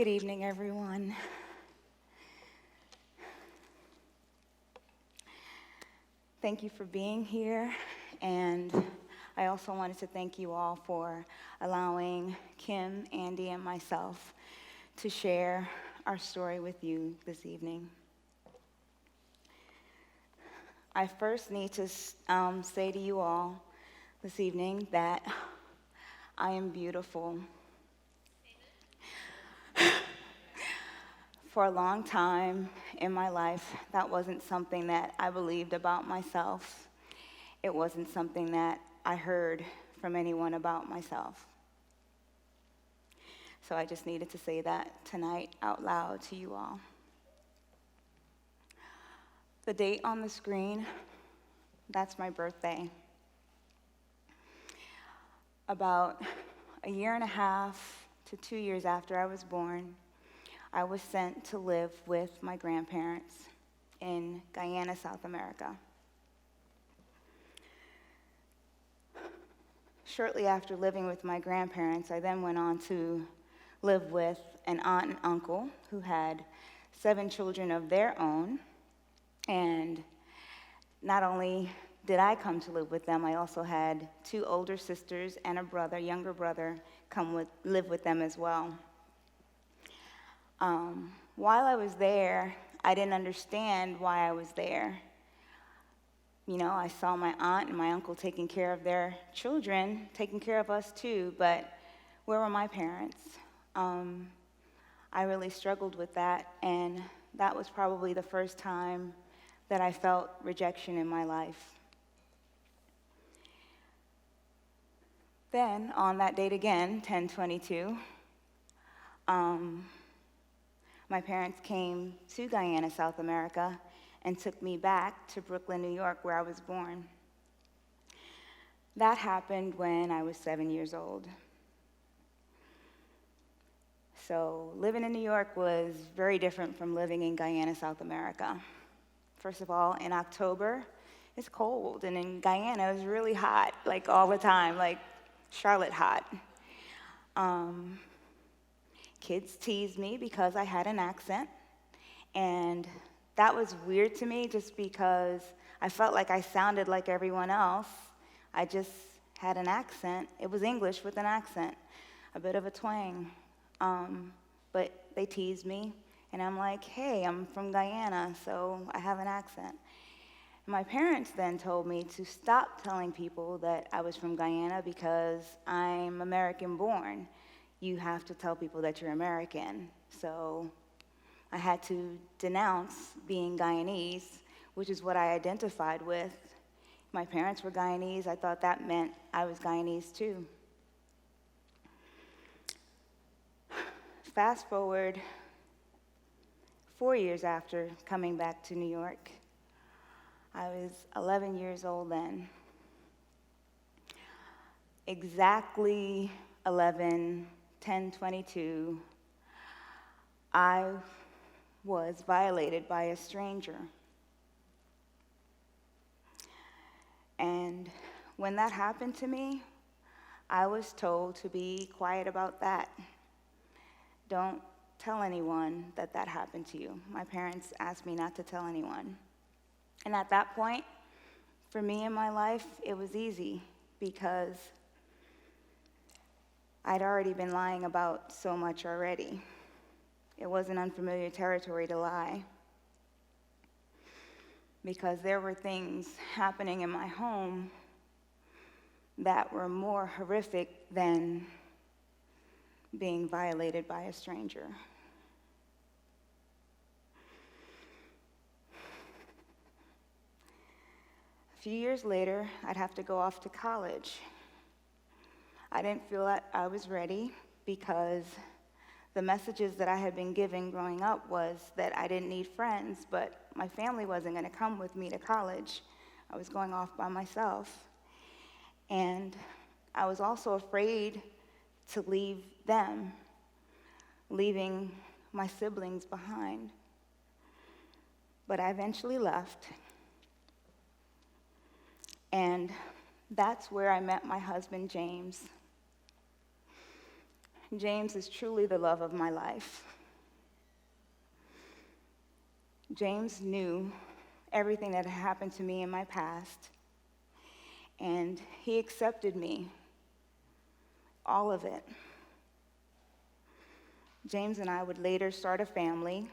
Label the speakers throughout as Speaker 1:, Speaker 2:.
Speaker 1: Good evening, everyone. Thank you for being here, and I also wanted to thank you all for allowing Kim, Andy, and myself to share our story with you this evening. I first need to say to you all this evening that I am beautiful. For a long time in my life, that wasn't something that I believed about myself. It wasn't something that I heard from anyone about myself. So I just needed to say that tonight out loud to you all. The date on the screen, that's my birthday. About a year and a half to 2 years after I was born, I was sent to live with my grandparents in Guyana, South America. Shortly after living with my grandparents, I then went on to live with an aunt and uncle who had 7 children of their own. And not only did I come to live with them, I also had 2 older sisters and a brother, younger brother, live with them as well. While I was there, I didn't understand why I was there. You know, I saw my aunt and my uncle taking care of their children, taking care of us too, but where were my parents? I really struggled with that, and that was probably the first time that I felt rejection in my life. Then, on that date again, 10/22, my parents came to Guyana, South America, and took me back to Brooklyn, New York, where I was born. That happened when I was 7 years old. So living in New York was very different from living in Guyana, South America. First of all, in October, it's cold, and in Guyana, it was really hot, like all the time, like Charlotte hot. Kids teased me because I had an accent, and that was weird to me just because I felt like I sounded like everyone else. I just had an accent. It was English with an accent, a bit of a twang. But they teased me, and I'm like, hey, I'm from Guyana, so I have an accent. My parents then told me to stop telling people that I was from Guyana because I'm American born. You have to tell people that you're American. So I had to denounce being Guyanese, which is what I identified with. My parents were Guyanese. I thought that meant I was Guyanese too. Fast forward 4 years after coming back to New York. I was 11 years old then. Exactly 11/10/22, I was violated by a stranger. And when that happened to me, I was told to be quiet about that. Don't tell anyone that that happened to you. My parents asked me not to tell anyone. And at that point, for me in my life, it was easy because I'd already been lying about so much already. It wasn't unfamiliar territory to lie because there were things happening in my home that were more horrific than being violated by a stranger. A few years later, I'd have to go off to college. I didn't feel that I was ready because the messages that I had been given growing up was that I didn't need friends, but my family wasn't going to come with me to college. I was going off by myself. And I was also afraid to leave them, leaving my siblings behind. But I eventually left. And that's where I met my husband, James. James is truly the love of my life. James knew everything that had happened to me in my past, and he accepted me, all of it. James and I would later start a family.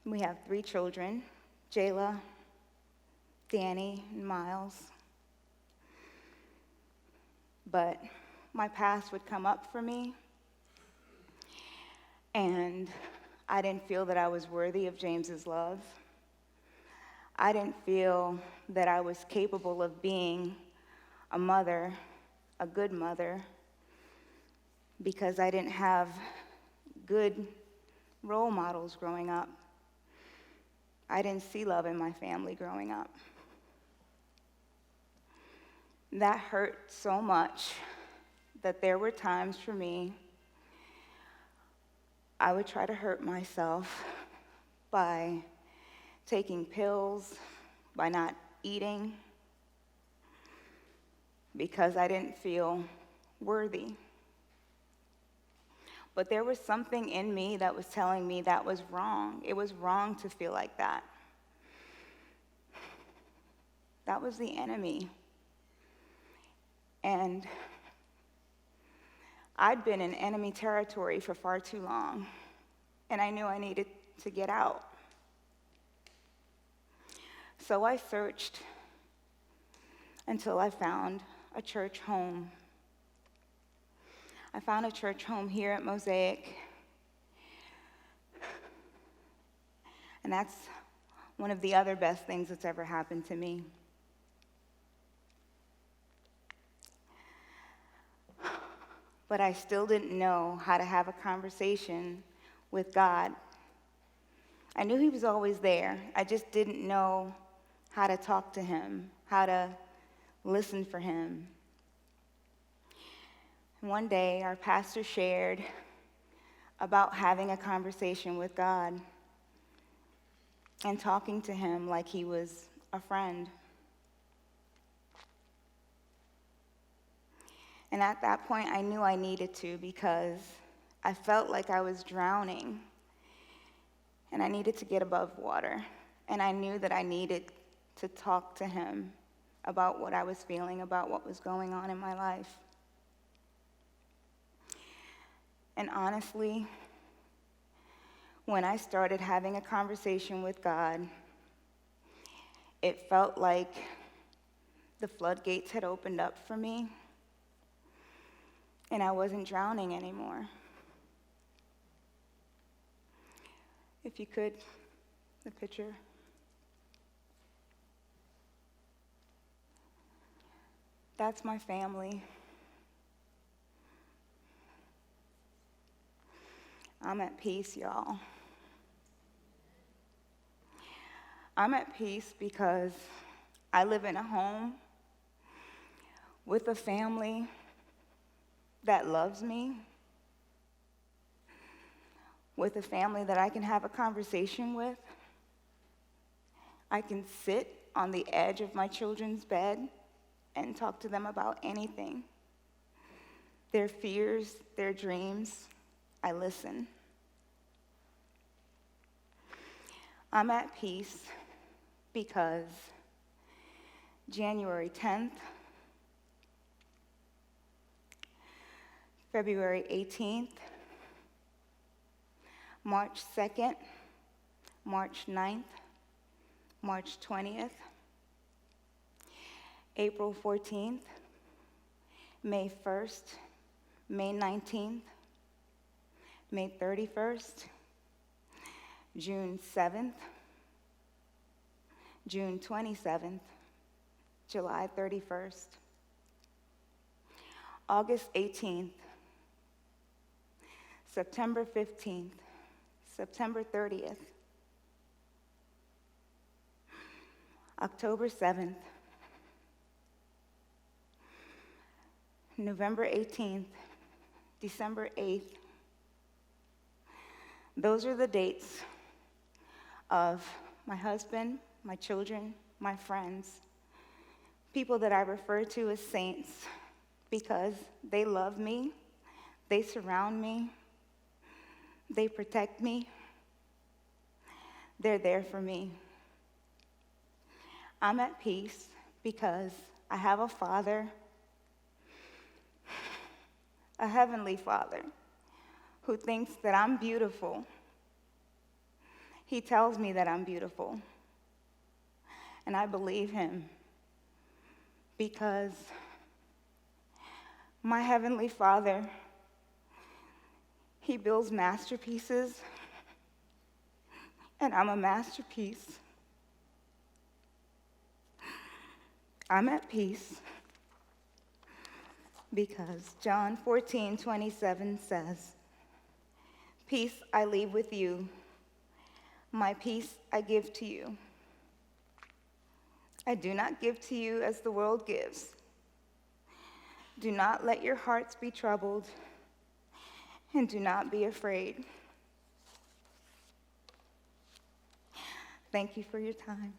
Speaker 1: We have 3 children, Jayla, Danny, and Miles. But my past would come up for me, and I didn't feel that I was worthy of James's love. I didn't feel that I was capable of being a mother, a good mother, because I didn't have good role models growing up. I didn't see love in my family growing up. That hurt so much that there were times for me I would try to hurt myself by taking pills, by not eating, because I didn't feel worthy. But there was something in me that was telling me that was wrong. It was wrong to feel like that. That was the enemy. And I'd been in enemy territory for far too long, and I knew I needed to get out. So I searched until I found a church home. I found a church home here at Mosaic, and that's one of the other best things that's ever happened to me. But I still didn't know how to have a conversation with God. I knew he was always there. I just didn't know how to talk to him, how to listen for him. One day, our pastor shared about having a conversation with God and talking to him like he was a friend. And at that point, I knew I needed to, because I felt like I was drowning, and I needed to get above water. And I knew that I needed to talk to him about what I was feeling, about what was going on in my life. And honestly, when I started having a conversation with God, it felt like the floodgates had opened up for me, and I wasn't drowning anymore. If you could, the picture. That's my family. I'm at peace, y'all. I'm at peace because I live in a home with a family that loves me, with a family that I can have a conversation with. I can sit on the edge of my children's bed and talk to them about anything. Their fears, their dreams, I listen. I'm at peace because January 10th, February 18th, March 2nd, March 9th, March 20th, April 14th, May 1st, May 19th, May 31st, June 7th, June 27th, July 31st, August 18th, September 15th, September 30th, October 7th, November 18th, December 8th. Those are the dates of my husband, my children, my friends, people that I refer to as saints, because they love me, They surround me. They protect me. They're there for me. I'm at peace because I have a Father, a Heavenly Father, who thinks that I'm beautiful. He tells me that I'm beautiful. And I believe him because my Heavenly Father, he builds masterpieces, and I'm a masterpiece. I'm at peace because John 14:27 says, "Peace I leave with you, my peace I give to you. I do not give to you as the world gives. Do not let your hearts be troubled, and do not be afraid." Thank you for your time.